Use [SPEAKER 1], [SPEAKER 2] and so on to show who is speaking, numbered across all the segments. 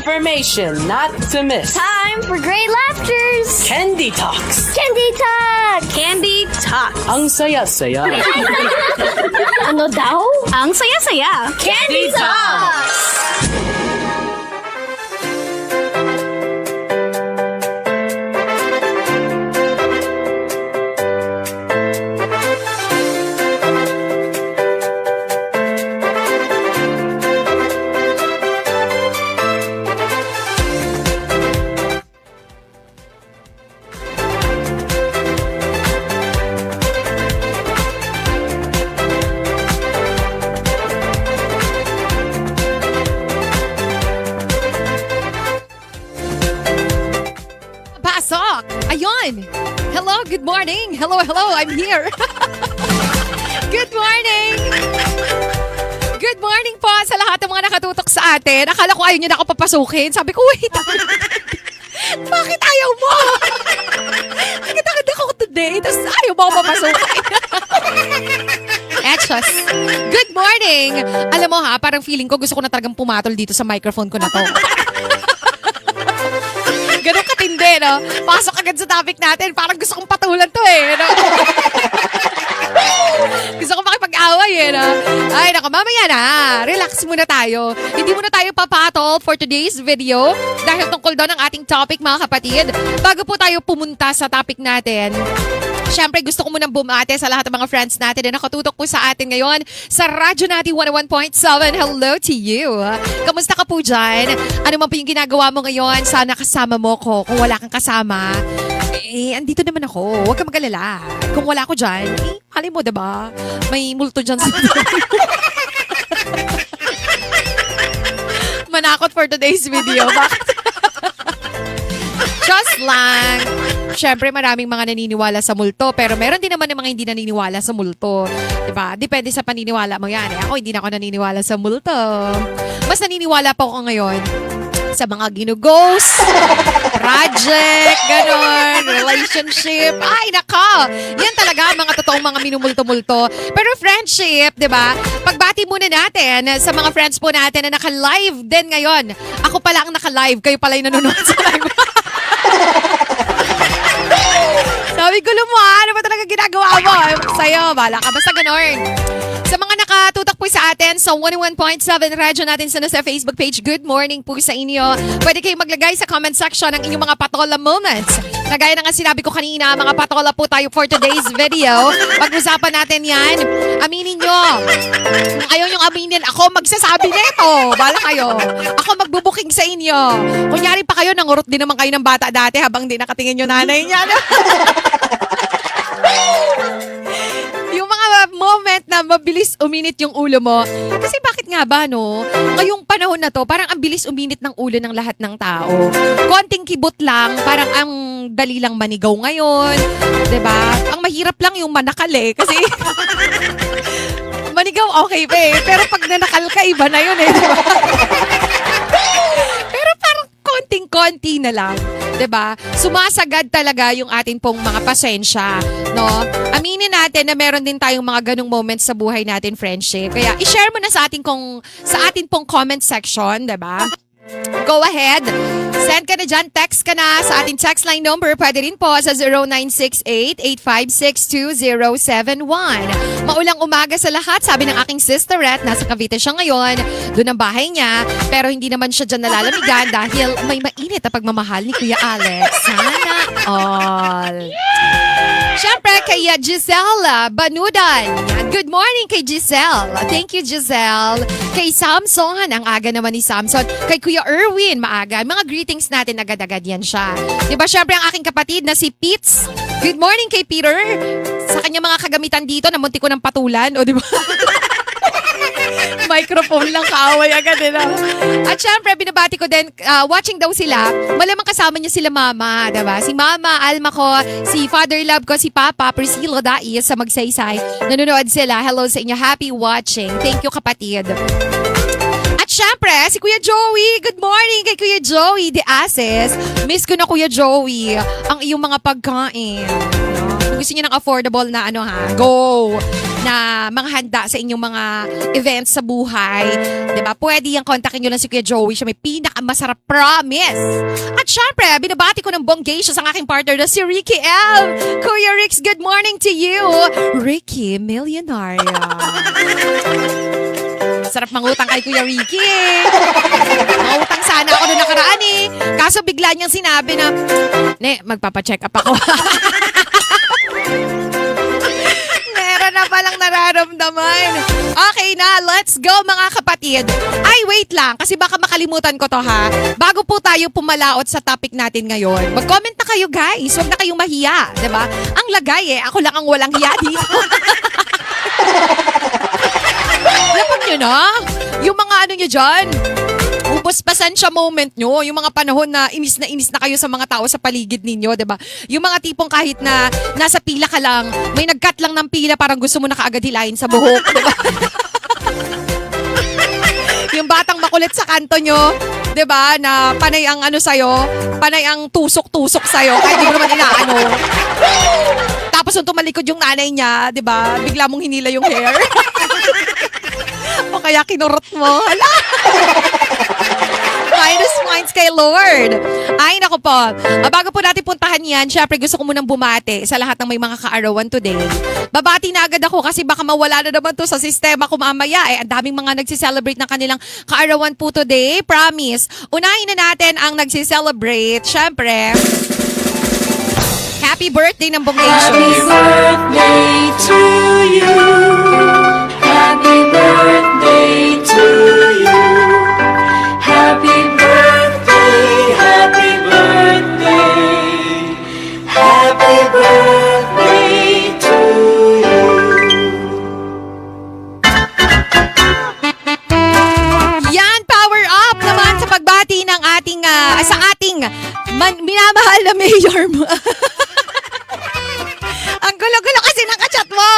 [SPEAKER 1] Information not to miss.
[SPEAKER 2] Time for great laughters!
[SPEAKER 1] Candy Talks.
[SPEAKER 2] Candy Talk! Candy Talk!
[SPEAKER 1] Ang saya-saya.
[SPEAKER 2] Ano daw? Ang saya-saya! Candy Talks!
[SPEAKER 3] Pasok! Ayun! Hello, good morning! Hello, I'm here! Good morning! Good morning po sa lahat ng mga nakatutok sa atin. Akala ko ayaw niyo na ako papasukin. Sabi ko, wait! Bakit ayaw mo? Agad-agad ako today, tapos ayaw mo ako papasukin. Etchos. Good morning! Alam mo ha, parang feeling ko gusto ko na talagang pumatol dito sa microphone ko na to. Ganun katindi, no? Pasok agad sa topic natin. Parang gusto kong patulan to, eh. No? Gusto kong makipag-away, eh. No? Ay, naku, mamaya na. Relax muna tayo. Hindi muna tayo papatol for today's video dahil tungkol doon ang ating topic, mga kapatid. Bago po tayo pumunta sa topic natin, siyempre, gusto ko munang bumate sa lahat ng mga friends natin na nakatutok po sa atin ngayon sa radyo natin 101.7. Hello to you. Kamusta ka po dyan? Ano man po yung ginagawa mo ngayon? Sana kasama mo ko. Kung wala kang kasama, andito naman ako. Huwag ka mag-alala. Kung wala ko dyan, hali mo, diba? May multo dyan sa... Manakot for today's video. Bakit? Just lang. Siyempre, maraming mga naniniwala sa multo, pero meron din naman ng mga hindi naniniwala sa multo. Diba? Depende sa paniniwala mo yan. Ako, hindi na ako naniniwala sa multo. Mas naniniwala pa ako ngayon sa mga ginughost, project, ganon, relationship. Ay, nako! Yan talaga mga totoong mga minumulto-multo. Pero friendship, di ba? Pagbati muna natin sa mga friends po natin na naka-live din ngayon. Ako pala ang naka-live, kayo pala yung nanonood sa live. Sabi ko, ano ba talaga ginagawa mo? Sa'yo, bala ka. Basta ganon. Sa mga nakatutok po sa atin sa 101.7 radyo natin sa Facebook page, good morning po sa inyo. Pwede kayong maglagay sa comment section ng inyong mga patola moments. Kagaya na nga sinabi ko kanina, mga patola po tayo for today's video. Pag-usapan natin yan. Aminin nyo. Kung ayaw nyong aminin, ako magsasabi nito. Bala kayo. Ako magbubuking sa inyo. Kunyari pa kayo, nangurot din naman kayo ng bata dati habang di nakatingin yung nanay niya. Yung mga moment na mabilis uminit yung ulo mo. Kasi bakit nga ba, no? Ngayong panahon na to, parang ang bilis uminit ng ulo ng lahat ng tao. Konting kibot lang, parang ang dali lang manigaw ngayon. 'Di ba? Ang mahirap lang yung manakal eh. Kasi manigaw okay pa eh. Pero pag nanakal ka, iba na yun eh. Diba? Pero parang konting-konti na lang. 'Di ba? Sumasagad talaga yung atin pong mga pasensya, no? Aminin natin na meron din tayong mga ganung moments sa buhay natin, friendship. Kaya i-share mo na sa atin pong comment section, 'di ba? Go ahead. Send ka na dyan, text ka na sa ating text line number. Pwede rin po sa 0968-856-2071. Maulang umaga sa lahat, sabi ng aking sisterette. Nasa Cavite siya ngayon. Doon ang bahay niya. Pero hindi naman siya dyan nalalamigan dahil may mainit na pagmamahal ni Kuya Alex. Sana all. Siyempre, kay Giselle Banudan. Yan. Good morning kay Giselle. Thank you, Giselle. Kay Samson, ang aga naman ni Samson. Kay Kuya Erwin, maaga. Mga greetings natin, agad-agad yan siya. Diba, siyempre, ang aking kapatid na si Pitts. Good morning kay Peter. Sa kanya mga kagamitan dito, namunti ko ng patulan. O, diba? Microphone lang, kaaway agad eh. At syempre, binabati ko din, watching daw sila, malamang kasama niya sila mama, diba? Si mama, Alma ko, si father love ko, si papa, Priscilla Dais sa Magsaysay. Nanonood sila. Hello sa inyo. Happy watching. Thank you, kapatid. At syempre, si Kuya Joey. Good morning kay Kuya Joey de Ases. Miss ko na, Kuya Joey, ang iyong mga pagkain. Kung gusto niyo ng affordable na go na mga handa sa inyong mga events sa buhay, 'di ba? Pwede yang kontakin niyo lang si Kuya Joey, siya may pinakamasarap, promise. At syempre, binabati ko ng bonggacious ang aking partner na si Ricky M. Kuya Rix, good morning to you. Ricky, milyonarya. Sarap mangutang kay Kuya Ricky eh. Mangutang sana ako noong nakaraan eh. Kaso bigla niyang sinabi na, magpapacheck up ako. Meron na palang nararamdaman. Okay na, let's go mga kapatid. Ay, wait lang, kasi baka makalimutan ko to ha. Bago po tayo pumalaot sa topic natin ngayon, mag-comment na kayo guys. Huwag na kayong mahiya, diba? Ang lagay ako lang ang walang hiya dito. Dapat nyo na, yung mga nyo dyan, ubos-pasan siya moment nyo. Yung mga panahon na inis na kayo sa mga tao sa paligid ninyo, diba? Yung mga tipong kahit na nasa pila ka lang, may nag-cut lang ng pila, parang gusto mo na kaagad hilahin sa buhok, diba? Yung batang makulit sa kanto nyo, diba? Na panay ang sa'yo, panay ang tusok-tusok sa'yo, kahit di mo naman inaano. Tapos nung tumalikod yung nanay niya, diba? Bigla mong hinila yung hair. O kaya kinurot mo. Hala! Minus points kay Lord. Ay, naku po. Bago po natin puntahan yan, syempre gusto ko munang bumati sa lahat ng may mga kaarawan today. Babati na agad ako kasi baka mawala na naman to sa sistema ko mamaya. Ang daming mga nagsiselebrate ng kanilang kaarawan po today. Promise. Unahin na natin ang nagsiselebrate. Syempre, happy birthday ng bonggacious.
[SPEAKER 4] Happy birthday to you. Happy birthday to you. Happy birthday, happy birthday. Happy birthday to you.
[SPEAKER 3] Yan, power up naman sa pagbati ng ating, sa ating minamahal na mayor mo. Ang gulo-gulo kasi ng kachat mo.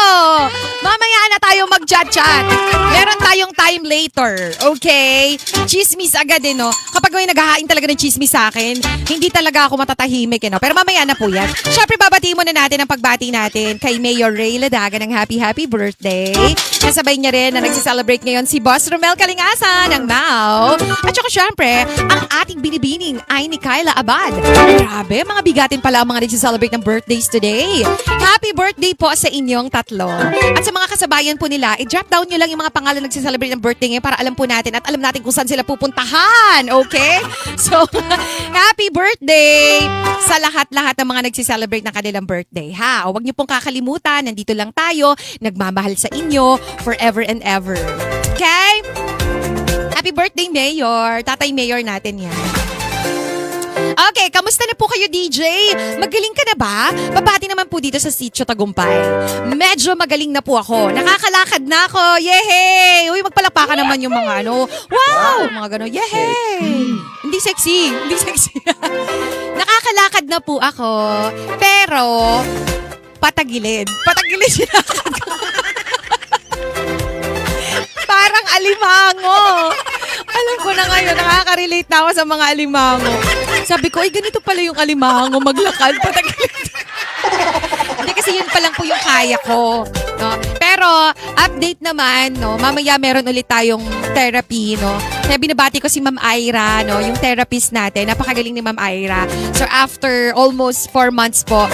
[SPEAKER 3] Mamaya na tayo mag-chat-chat. Meron tayong time later. Okay? Chismis agad no? Kapag may naghahain talaga ng chismis sa akin, hindi talaga ako matatahimik no? Pero mamaya na po yan. Siyempre, babatiin muna natin ang pagbati natin kay Mayor Ray Ladaga ng happy birthday. Kasabay niya rin na nagsiselebrate ngayon si Boss Romel Kalingasan ng Mau. At saka siyempre, ang ating binibining ay ni Kyla Abad. Grabe, mga bigatin pala ang mga nagsiselebrate ng birthdays today. Happy birthday po sa inyong tatlo. At sa mga kasabayan po nila, i-drop down nyo lang yung mga pangalan na nagsiselebrate ng birthday ngayon para alam po natin at alam natin kung saan sila pupuntahan. Okay? So, happy birthday sa lahat-lahat ng mga nagsiselebrate ng kanilang birthday. Ha? O wag nyo pong kakalimutan, nandito lang tayo, nagmamahal sa inyo forever and ever. Okay? Happy birthday, Mayor. Tatay Mayor natin yan. Okay, kamusta na po kayo, DJ? Magaling ka na ba? Babati naman po dito sa Sitio Tagumpay. Medyo magaling na po ako. Nakakalakad na ako. Yehey! Uy, magpalakpakan naman yung mga wow! Mga gano'n. Yehey! Hindi sexy. Hindi sexy. Nakakalakad na po ako. Pero, patagilid. Patagilid siya. Parang alimango. Alam ko na ngayon, nakaka-relate na ako sa mga alimango. Sabi ko, ay ganito pala yung alimango, maglakad, patagilid. Hindi kasi yun pa lang po yung kaya ko. No? Pero, update naman, no? Mamaya meron ulit tayong therapy, no? Kaya binabati ko si Ma'am Ira, no? Yung therapist natin, napakagaling ni Ma'am Ira. So, after almost 4 months po,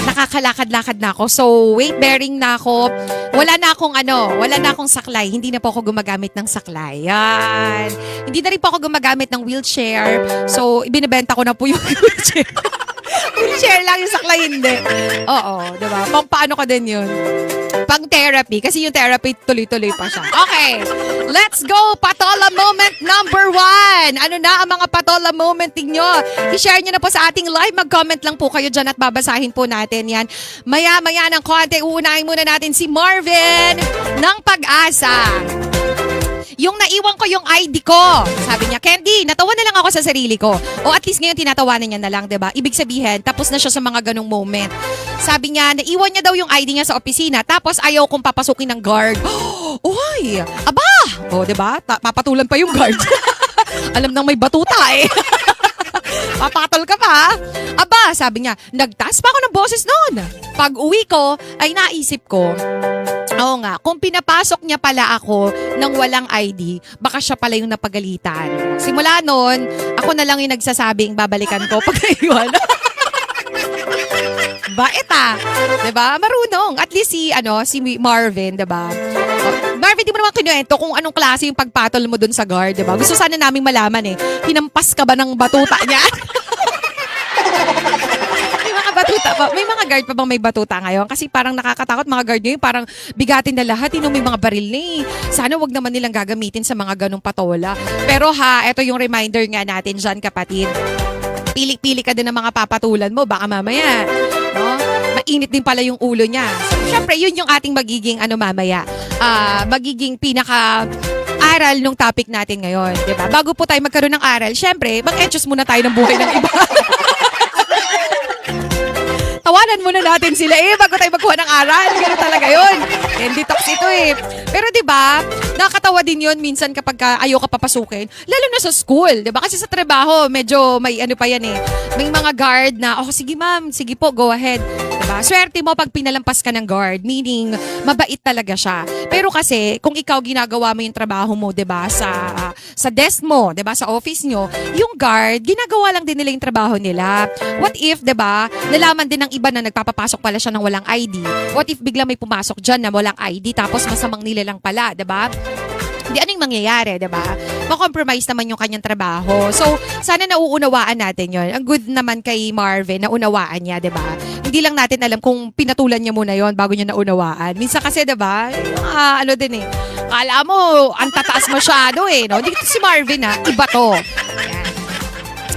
[SPEAKER 3] nakakalakad-lakad na ako. So, weight bearing na ako. Wala na akong saklay. Hindi na po ako gumagamit ng saklay. Yan. Hindi na rin po ako gumagamit ng wheelchair. So, ibinibenta ko na po yung wheelchair. Wheelchair lang yung saklay, hindi. Oo, diba? Paano ka din yun? Pang therapy. Kasi yung therapy, tuloy-tuloy pa siya. Okay. Let's go! Patola moment number 1. Ano na ang mga patola moment ninyo? I-share nyo na po sa ating live. Mag-comment lang po kayo dyan at babasahin po natin yan. Maya-maya ng konti, uunahin muna natin si Marvin ng Pag-asa. Yung naiwan ko yung ID ko. Sabi niya, Candy, natawa na lang ako sa sarili ko. O at least ngayon tinatawanan niya na lang, diba? Ibig sabihin, tapos na siya sa mga ganong moment. Sabi niya, naiwan niya daw yung ID niya sa opisina, tapos ayaw kong papasukin ng guard. Uy, aba! O, diba? Papatulan pa yung guard. Alam nang may batuta eh. Papatol ka pa. Aba, Sabi niya, nagtaas pa ako ng boses noon. Pag uwi ko, ay naisip ko, oo nga, kung pinapasok niya pala ako ng walang ID, baka siya pala yung napagalitan. Simula noon, ako na lang yung nagsasabing babalikan ko pag naiwan. Bait diba? Marunong. At least si Marvin, diba? Marvin, di mo naman kinuwento kung anong klase yung pagpatol mo dun sa guard, diba? Gusto sana naming malaman hinampas ka ba ng batuta niya? May mga guard pa bang may batuta ngayon? Kasi parang nakakatakot mga guard ngayon, parang bigatin na lahat, may mga baril na Sana wag naman nilang gagamitin sa mga ganong patola. Pero eto yung reminder nga natin dyan, kapatid. Pili-pili ka din ng mga papatulan mo, baka mamaya, no? Mainit din pala yung ulo niya. So, syempre, yun yung ating magiging mamaya. Magiging pinaka-aral nung topic natin ngayon, di ba? Bago po tayo magkaroon ng aral, syempre, mag-enchos muna tayo ng buhay ng iba. Tawanan muna natin sila bago tayo magkuha ng aral. Ganun talaga yun. Candy talks ito Pero 'di ba, nakakatawa din yun minsan kapag ayaw ka papasukin. Lalo na sa school, 'di ba? Kasi sa trabaho, medyo may pa yan May mga guard na, sige ma'am, sige po, go ahead. 'Di ba? Swerte mo pag pinalampas ka ng guard, meaning mabait talaga siya. Pero kasi kung ikaw ginagawa mo yung trabaho mo, 'di ba, sa desk mo, 'di ba, sa office nyo, yung guard, ginagawa lang din nila yung trabaho nila. What if, 'di ba, nalaman din ng iba na nagpapapasok pala siya ng walang ID? What if bigla may pumasok dyan na walang ID tapos masamang nila lang pala, 'di ba? Hindi, ano yung mangyayari, 'di ba? Ma-compromise naman yung kanyang trabaho. So, sana nauunawaan natin yon. Ang good naman kay Marvin, naunawaan niya, 'di ba? Hindi lang natin alam kung pinatulan niya muna yon bago niya naunawaan. Minsan kasi, 'di ba? Kala mo, ang tataas masyado no? Dito si Marvin iba to.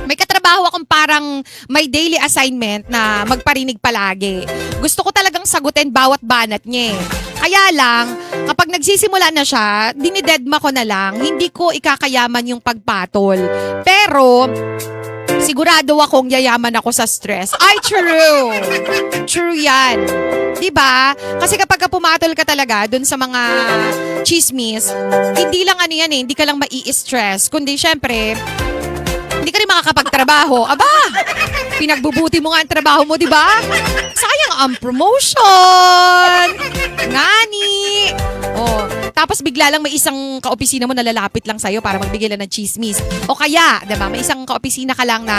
[SPEAKER 3] May katrabaho akong parang may daily assignment na magparinig palagi. Gusto ko talagang sagutin bawat banat niya Kaya lang, kapag nagsisimula na siya, dinidedma ko na lang, hindi ko ikakayaman yung pagpatol. Pero, sigurado akong yayaman ako sa stress. Ay, true! True yan. Diba? Kasi kapag pumatol ka talaga dun sa mga chismis, hindi lang hindi ka lang mai-stress. Kundi syempre, hindi ka rin makakapagtrabaho. Aba! Pinagbubuti mo nga ang trabaho mo, di ba? Sayang ang promotion! Ngani! Tapos bigla lang may isang kaopisina mo na lalapit lang sa'yo para magbigay lang ng chismis. O kaya, di ba, may isang kaopisina ka lang na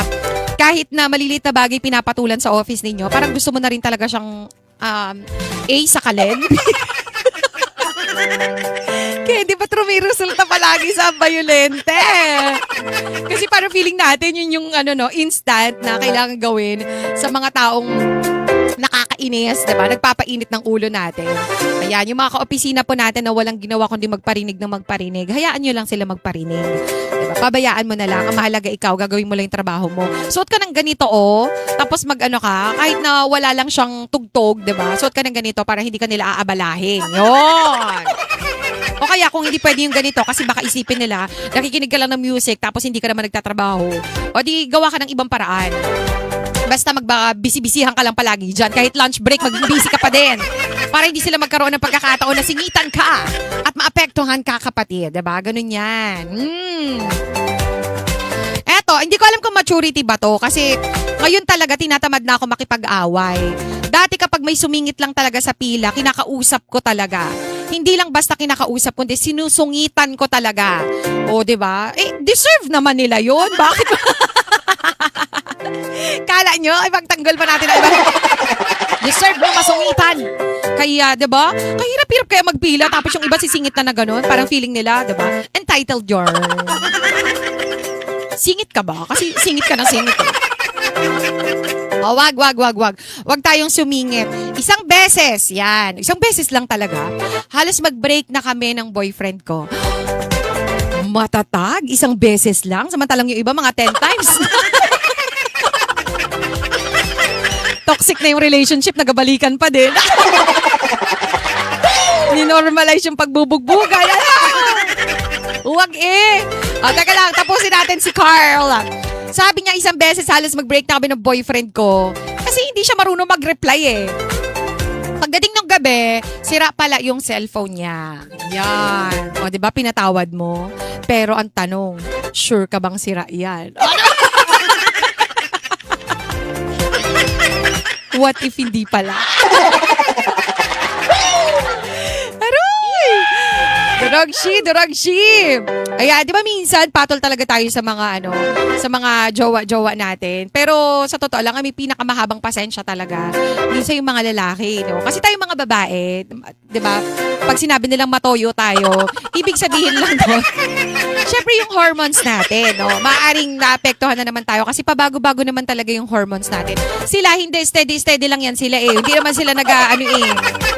[SPEAKER 3] kahit na maliliit na bagay pinapatulan sa office ninyo, parang gusto mo na rin talaga siyang A sa kalen. Kaya di ba may resulta palagi sa violente? Kasi parang feeling natin yun yung instant na kailangan gawin sa mga taong nakakainis, diba? Nagpapainit ng ulo natin. Ayan, yung mga kaopisina po natin na walang ginawa kundi magparinig ng magparinig, hayaan nyo lang sila magparinig. Diba? Pabayaan mo na lang. Ang mahalaga ikaw, gagawin mo lang yung trabaho mo. Suot ka ng ganito, tapos ka, kahit na wala lang siyang tugtog, diba? Suot ka ng ganito para hindi ka nila aabalahin. Yun! O kaya kung hindi pwede yung ganito kasi baka isipin nila, nakikinig ka lang ng music tapos hindi ka naman nagtatrabaho. O di gawa ka ng ibang paraan. Basta magbisi-bisihan ka lang palagi dyan. Kahit lunch break, mag-busy ka pa din. Para hindi sila magkaroon ng pagkakataon na singitan ka at maapektuhan ka, kapatid. Diba? Ganun yan. Eto, hindi ko alam kung maturity ba to kasi ngayon talaga tinatamad na ako makipag-away. Dati kapag may sumingit lang talaga sa pila, kinakausap ko talaga. Hindi lang basta kinakausap, kundi sinusungitan ko talaga. O, diba? Deserve naman nila yun. Bakit? Kala nyo, ipagtanggol pa natin ang iba. Deserve mo masungitan. Kaya, diba? Kahirap-hirap kaya magpila tapos yung iba sisingit na gano'n. Parang feeling nila, diba? Entitled yarn. Singit ka ba? Kasi singit ka ng singit. Wag. Wag tayong sumingit. Isang beses, yan. Isang beses lang talaga. Halos mag-break na kami ng boyfriend ko. Matatag, isang beses lang. Samantalang yung iba, mga 10 times. Toxic na yung relationship, nagabalikan pa din. Ninormalize yung pagbubugbugan. Huwag teka lang, tapusin natin si Carl. Sabi niya isang beses halos mag-break na kami ng boyfriend ko. Kasi hindi siya marunong mag-reply Pagdating ng gabi, sira pala yung cellphone niya. Yan. O, diba, pinatawad mo? Pero ang tanong, sure ka bang sira yan? What if hindi pala? Aroy! Durog-shi! Ayan, di ba minsan patol talaga tayo sa mga sa mga jowa-jowa natin. Pero sa totoo lang, may pinakamahabang pasensya talaga. Minsan yung mga lalaki, no? Kasi tayo mga babae, di ba? Pag sinabi nilang matoyo tayo, ibig sabihin lang doon, syempre yung hormones natin, no? Maaring naapektuhan na naman tayo kasi pabago-bago naman talaga yung hormones natin. Sila, hindi, steady lang yan sila eh. Hindi naman sila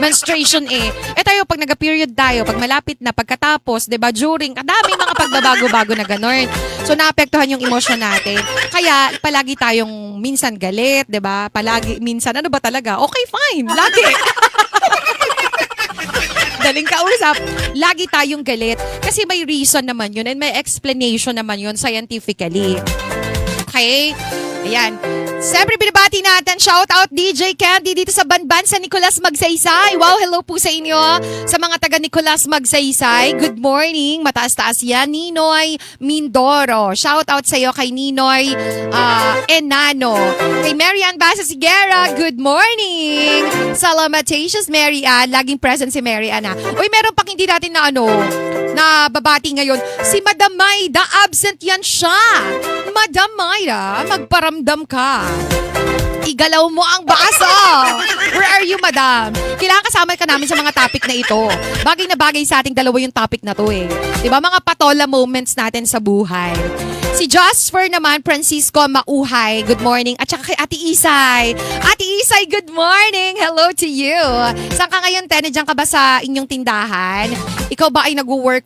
[SPEAKER 3] menstruation eh. Eh tayo, pag nag-period tayo, pag malapit na, pagkatapos, di ba, during, kadaming mga pagbabago-bago na gano'n. So, naapektuhan yung emosyon natin. Kaya, palagi tayong minsan galit, di ba? Minsan, ano ba talaga? Okay, fine. Lagi. Daling kausap, lagi tayong galit. Kasi may reason naman yun and may explanation naman yun scientifically. Okay? Ayan. Siyempre, binabati natin. Shout out DJ Candy dito sa Banban sa Nicolas Magsaysay. Wow, hello po sa inyo. Sa mga taga Nicolas Magsaysay, good morning. Mataas-taas yan. Ninoy Mindoro. Shout out sa iyo kay Ninoy Enano. Kay Marian Basa Sigera, good morning. Salamatations, Marian. Laging present si Marian. Uy, meron pang hindi natin na babati ngayon. Si Madam Maida, absent yan siya. Madam Maida, magparamdam ka. Igalaw mo ang baso. Where are you, madam? Kailangan kasama ka namin sa mga topic na ito. Bagay na bagay sa ating dalawa yung topic na to eh. Diba, mga patola moments natin sa buhay. Si Jasper naman, Francisco Mauhay, good morning. At saka kay Ate Isay. Ate Isay, good morning. Hello to you. Saan ka ngayon, Te? Nandiyan ka ba sa inyong tindahan? Ikaw ba ay nag-work?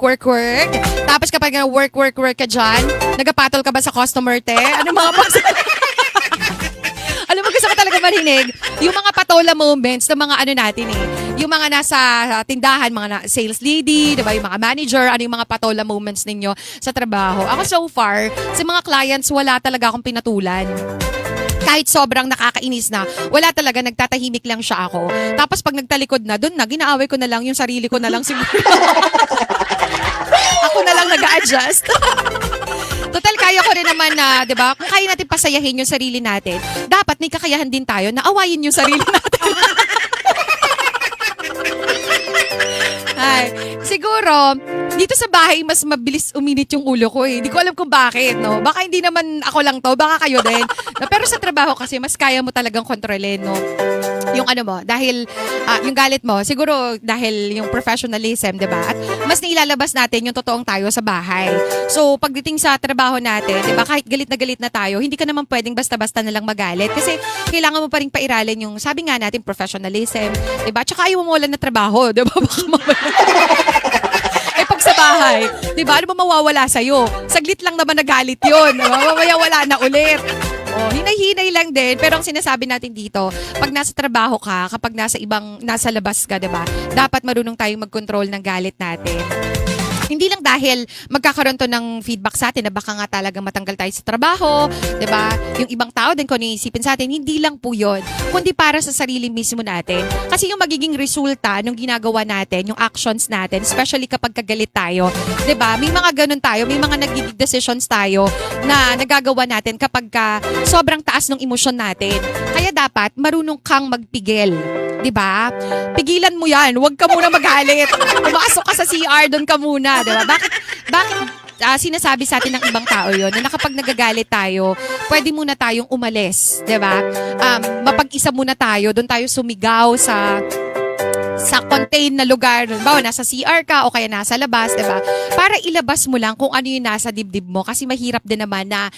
[SPEAKER 3] Tapos kapag nag-work ka dyan, nagapatol ka ba sa customer, Te? Ano mga alam mo, gusto ko talaga marinig yung mga patola moments ng mga natin eh. Yung mga nasa tindahan, mga sales lady, diba? Yung mga manager, ano yung mga patola moments ninyo sa trabaho. Ako so far, sa mga clients, wala talaga akong pinatulan. Kahit sobrang nakakainis na, wala talaga, nagtatahimik lang siya ako. Tapos pag nagtalikod na, doon na, ginaaway ko na lang, yung sarili ko na lang siguro. Ako na lang nag-a-adjust. Total, kaya ko rin naman na, di ba, kung kaya natin pasayahin yung sarili natin, dapat may kakayahan din tayo na awayin yung sarili natin. Ay, siguro, dito sa bahay, mas mabilis uminit yung ulo ko eh. Hindi ko alam kung bakit, no? Baka hindi naman ako lang to, baka kayo din. Pero sa trabaho kasi, mas kaya mo talagang kontrolin, no? Yung mo, dahil yung galit mo, siguro dahil yung professionalism, di ba? At mas nailalabas natin yung totoong tayo sa bahay. So, pagdating sa trabaho natin, di ba, kahit galit na tayo, hindi ka naman pwedeng basta-basta na lang magalit. Kasi kailangan mo pa rin pairalin yung, sabi nga natin, professionalism, di ba? Tsaka ayaw mo wala na trabaho, di ba? Baka mawala. Pag sa bahay, di ba? Ano ba mawawala sa'yo? Saglit lang naman nagalit yun. Mamaya wala na ulit. Oh, hinay-hinay lang din. Pero ang sinasabi natin dito, pag nasa trabaho ka, kapag nasa labas ka, diba? Dapat marunong tayong mag-control ng galit natin. Hindi lang dahil magkakaroon to ng feedback sa atin na baka nga talagang matanggal tayo sa trabaho, 'di ba? Yung ibang tao din kung iisipin sa atin, hindi lang po 'yon, kundi para sa sarili mismo natin. Kasi yung magiging resulta ng ginagawa natin, yung actions natin, especially kapag kagalit tayo, 'di ba? May mga ganun tayo, may mga nagiging decisions tayo na nagagawa natin kapag sobrang taas ng emosyon natin. Kaya dapat marunong kang magpigil. 'Di ba? Pigilan mo 'yan. Huwag ka muna magalit. Pumasok ka sa CR, doon ka muna, 'di ba? Bakit sinasabi sa atin ng ibang tao 'yon na kapag nagagalit tayo, pwede muna tayong umalis, 'di ba? Mapag-isa muna tayo, doon tayo sumigaw sa contained na lugar, bawa nasa CR ka o kaya nasa labas, 'di ba? Para ilabas mo lang kung ano yung nasa dibdib mo kasi mahirap din naman na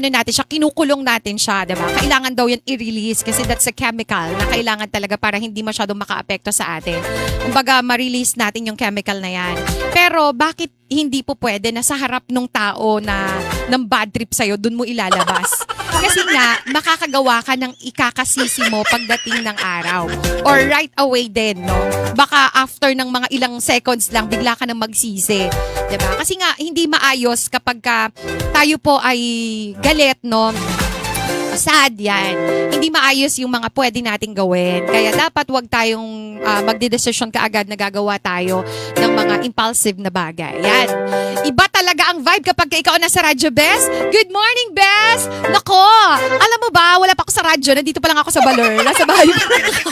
[SPEAKER 3] natin siya, kinukulong natin siya, 'di ba? Kailangan daw yan i-release kasi that's a chemical na kailangan talaga para hindi masyadong makaapekto sa atin. Kumbaga, ma-release natin yung chemical na yan. Pero bakit hindi po pwede na sa harap ng tao na ng bad trip sa'yo, dun mo ilalabas? Kasi nga, makakagawa ka ng ikakasisi mo pagdating ng araw. Or right away din, no? Baka after ng mga ilang seconds lang, bigla ka nang magsisi. Diba? Kasi nga, hindi maayos kapag tayo po ay galit, no? Sad yan. Hindi maayos yung mga pwede nating gawin. Kaya dapat wag tayong magdedesisyon kaagad na gagawa tayo ng mga impulsive na bagay. Yan. Iba talaga ang vibe kapag ikaw nasa Radyo Bes. Good morning, Bes! Nako, alam mo ba, wala pa ako sa Radyo radyo, nandito pa lang ako sa Baler. Nasa bahay pa lang ako.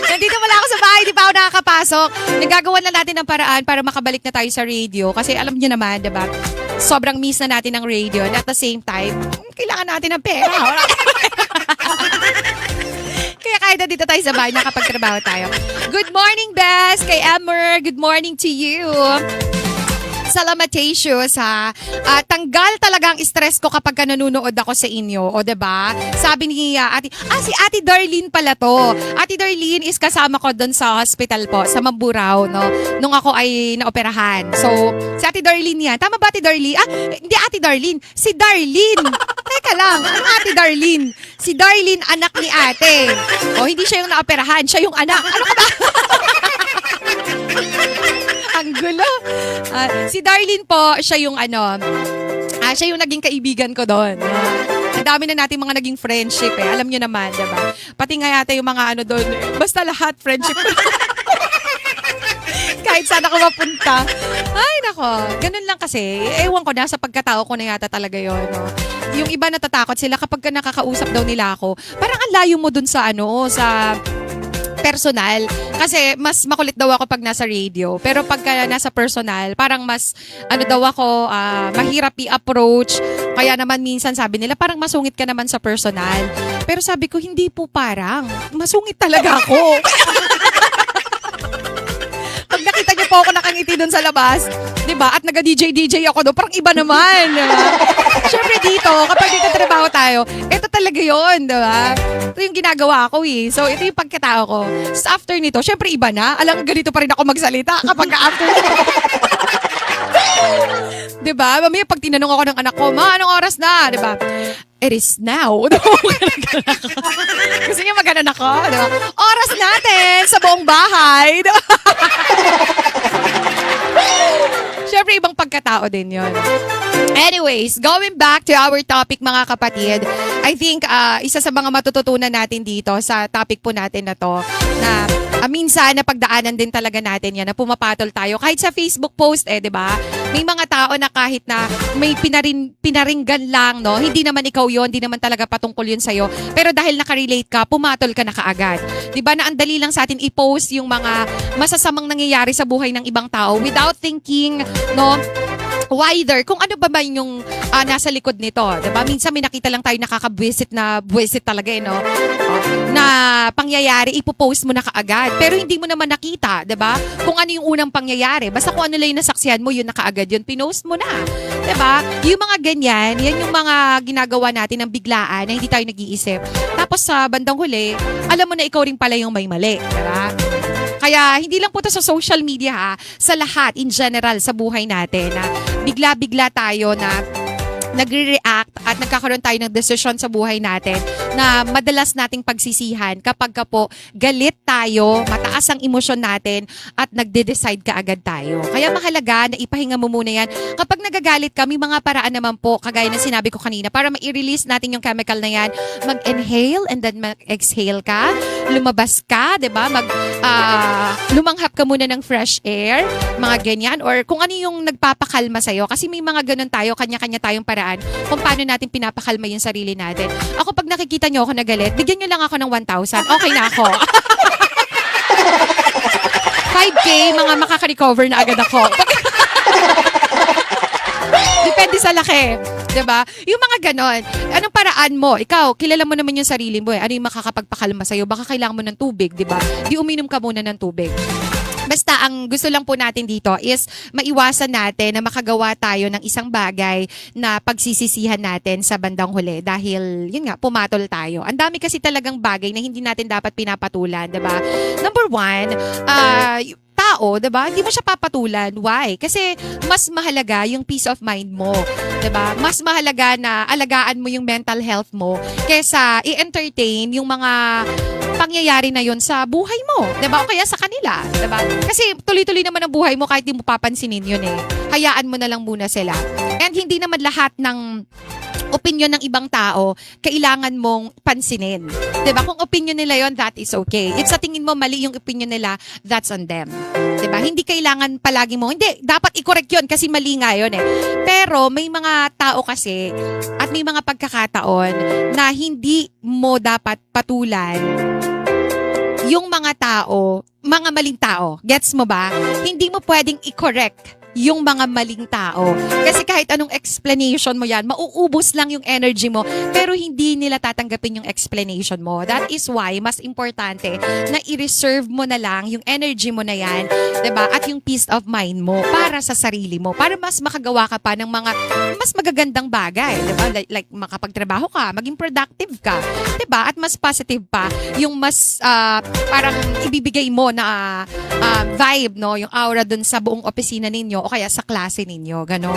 [SPEAKER 3] Nandito pala ako sa bahay, di pa ako nakakapasok. Nagagawa na natin ng paraan para makabalik na tayo sa radio. Kasi alam niyo naman, diba? Sobrang miss na natin ng radio. And at the same time, kailangan natin ng pera. Kaya kahit na dito tayo sa bahay, nakapagtrabaho tayo. Good morning, Bes! Kay Emmer, good morning to you. Salamatatious ha. Tanggal talaga ang stress ko kapag nanonood ako sa inyo. O diba? Sabi ni si Ate Darlene pala to. Ate Darlene is kasama ko doon sa hospital po, sa Mamburao, no? Nung ako ay naoperahan. So, si Ate Darlene yan. Tama ba Ate Darlene? Hindi Ate Darlene. Si Darlene. Teka lang. Ang Ate Darlene. Si Darlene, anak ni ate. O, hindi siya yung naoperahan. Siya yung anak. Ano ka ba? Ang gulo. Si Darlene po, siya yung siya yung naging kaibigan ko doon. Ang dami na natin mga naging friendship eh. Alam nyo naman, diba? Pati nga yata yung mga doon. Basta lahat friendship. Kahit saan ako mapunta. Ay, nako. Ganun lang kasi. Ewan ko, nasa pagkatao ko na yata talaga yun. No? Yung iba natatakot sila kapag nakakausap daw nila ako. Parang ang layo mo dun sa sa personal. Kasi mas makulit daw ako pag nasa radio. Pero pagka nasa personal, parang mas daw ako, mahirap i-approach. Kaya naman minsan sabi nila, parang masungit ka naman sa personal. Pero sabi ko, hindi po parang. Masungit talaga ako. Pag nakita niyo po ako nakangiti doon sa labas, di ba? At naga-DJ ako doon, parang iba naman. Diba? Siyempre dito, kapag nagtatrabaho tayo, ito talaga yun, di ba? Ito yung ginagawa ko eh. So, ito yung pagkatao ko. So, after nito, siyempre iba na. Alam, ganito pa rin ako magsalita kapag after nito. Di ba? Mamaya pag tinanong ako ng anak ko, Ma, anong oras na? Di ba? It is now. Gusto niya maganon ako. Di ba? Oras natin sa buong bahay. Di ba? Siyempre, ibang pagkatao din yun. Anyways, going back to our topic mga kapatid, I think isa sa mga matututunan natin dito sa topic po natin na to, na minsan na pagdaanan din talaga natin yan, na pumapatol tayo. Kahit sa Facebook post di ba? May mga tao na kahit na may pinaringgan lang, no? Hindi naman ikaw yon, hindi naman talaga patungkol yun sa'yo. Pero dahil nakarelate ka, pumatol ka na kaagad. Di ba na ang dali lang sa atin i-post yung mga masasamang nangyayari sa buhay ng ibang tao without thinking, no? Wider, kung ano ba yung nasa likod nito, 'di ba? Minsan may nakita lang tayo nakakabwisit na buwisit talaga no. Na pangyayari ipo-post mo na kaagad. Pero hindi mo naman nakita, 'di ba? Kung ano yung unang pangyayari, basta kung ano lang yung nasaksihan mo, yun na kaagad yun, pinost mo na. 'Di ba? Yung mga ganyan, yan yung mga ginagawa natin ng biglaan na hindi tayo nag-iisip. Tapos sa bandang huli, alam mo na ikaw rin pala yung may mali, 'di ba? Kaya hindi lang po ito sa social media sa lahat in general sa buhay natin na bigla-bigla tayo na nagre-react at nagkakaroon tayo ng desisyon sa buhay natin na madalas nating pagsisihan kapag po galit tayo, mataas ang emosyon natin at nagde-decide ka agad tayo. Kaya mahalaga na ipahinga mo muna yan. Kapag nagagalit ka, may mga paraan naman po, kagaya ng sinabi ko kanina, para ma-release natin yung chemical na yan. Mag-inhale and then mag-exhale ka. Lumabas ka, diba? Lumanghap ka muna ng fresh air, mga ganyan. Or kung ano yung nagpapakalma sa'yo. Kasi may mga ganun tayo, kanya-kanya tayong paraan kung paano natin pinapakalma yung sarili natin. Ako pag nakikita nyo ako na galit, bigyan nyo lang ako ng 1,000. Okay na ako. 5K, mga makaka-recover na agad ako. Depende sa laki. Diba? Yung mga ganon. Anong paraan mo? Ikaw, kilala mo naman yung sarili mo Ano yung makakapagpakalma sa'yo? Baka kailangan mo ng tubig, diba? Di uminom ka muna ng tubig. Basta ang gusto lang po natin dito is maiwasan natin na makagawa tayo ng isang bagay na pagsisisihan natin sa bandang huli dahil yun nga pumatol tayo. Ang dami kasi talagang bagay na hindi natin dapat pinapatulan, 'di ba? Number 1, tao, 'di ba? Hindi mo siya papatulan. Why? Kasi mas mahalaga yung peace of mind mo, 'di ba? Mas mahalaga na alagaan mo yung mental health mo kaysa i-entertain yung mga pangyayari na yun sa buhay mo, 'di ba? O kaya sa kanila, 'di ba? Kasi tuloy-tuloy naman ang buhay mo kahit di mo papansinin yun Hayaan mo na lang muna sila. And hindi naman lahat ng opinion ng ibang tao, kailangan mong pansinin. 'Di ba? Kung opinion nila yon, that is okay. If sa tingin mo mali yung opinion nila, that's on them. 'Di ba? Hindi kailangan palagi mo, hindi, dapat i-correct yon kasi mali nga yon Pero may mga tao kasi at may mga pagkakataon na hindi mo dapat patulan yung mga tao, mga maling tao. Gets mo ba? Hindi mo pwedeng i-correct yung mga maling tao. Kasi kahit anong explanation mo yan, mauubos lang yung energy mo, pero hindi nila tatanggapin yung explanation mo. That is why, mas importante na i-reserve mo na lang yung energy mo na yan, 'di ba? At yung peace of mind mo para sa sarili mo, para mas makagawa ka pa ng mga mas magagandang bagay, 'di ba? Like makapagtrabaho ka, maging productive ka, 'di ba? At mas positive pa, yung mas parang ibibigay mo na vibe, no? Yung aura dun sa buong opisina ninyo o kaya sa klase ninyo, ganon.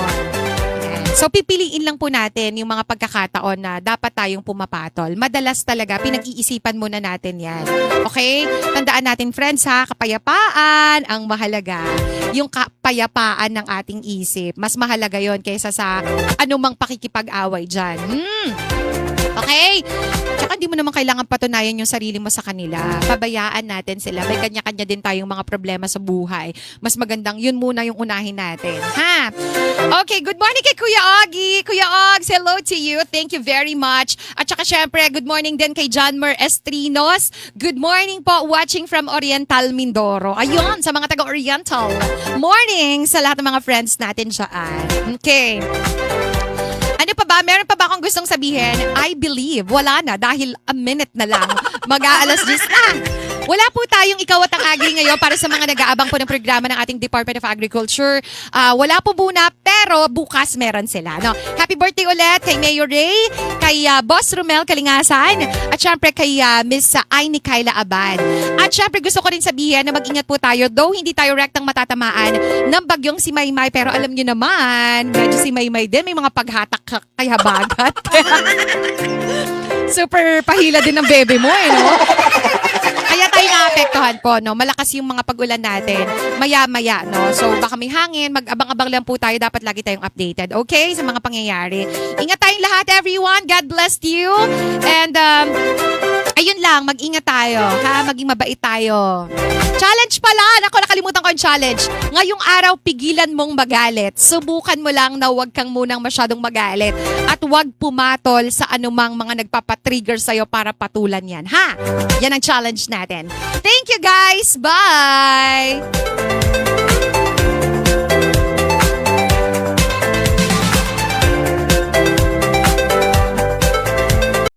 [SPEAKER 3] Ayan. So, pipiliin lang po natin yung mga pagkakataon na dapat tayong pumapatol. Madalas talaga, pinag-iisipan muna natin yan. Okay? Tandaan natin, friends, ha? Kapayapaan ang mahalaga. Yung kapayapaan ng ating isip. Mas mahalaga yon kaysa sa anumang pakikipag-away dyan. Okay? Tsaka hindi mo naman kailangan patunayan yung sarili mo sa kanila. Pabayaan natin sila. May kanya-kanya din tayong mga problema sa buhay. Mas magandang yun muna yung unahin natin. Ha? Okay, good morning kay Kuya Augie. Kuya Augs, hello to you. Thank you very much. At saka syempre, good morning din kay John Mer Estrinos. Good morning po, watching from Oriental Mindoro. Ayun, sa mga taga-Oriental. Morning sa lahat ng mga friends natin dyan. Okay. Ano pa ba? Meron pa ba akong gustong sabihin? I believe. Wala na dahil a minute na lang. Mag-aalas 10 na. Wala po tayong ikaw at ang Agri ngayon para sa mga nag-aabang po ng programa ng ating Department of Agriculture. Wala po muna, pero bukas meron sila. No? Happy birthday ulit kay Mayor Ray, kay Boss Romel Kalingasan, at syempre kay Miss Aini Kyla Abad. At syempre gusto ko rin sabihin na mag-ingat po tayo, though hindi tayo rektang matatamaan ng bagyong si Maymay, pero alam nyo naman, medyo si Maymay din, may mga paghatak kay habagat. Super pahila din ng bebe mo, no? Kaya tayo naapektuhan po, no? Malakas yung mga pag-ulan natin. Maya-maya, no? So, baka may hangin. Mag-abang-abang lang po tayo. Dapat lagi tayong updated. Okay? Sa mga pangyayari. Ingat tayong lahat, everyone. God bless you. And, ayun lang. Mag-ingat tayo. Ha? Maging mabait tayo. Challenge pala. Naku, nakalimutan ko yung challenge. Ngayong araw, pigilan mong magalit. Subukan mo lang na huwag kang munang masyadong magalit. At huwag pumatol sa anumang mga nagpapatrigger sa'yo para patulan yan. Ha? Yan ang challenge natin. Thank you guys. Bye!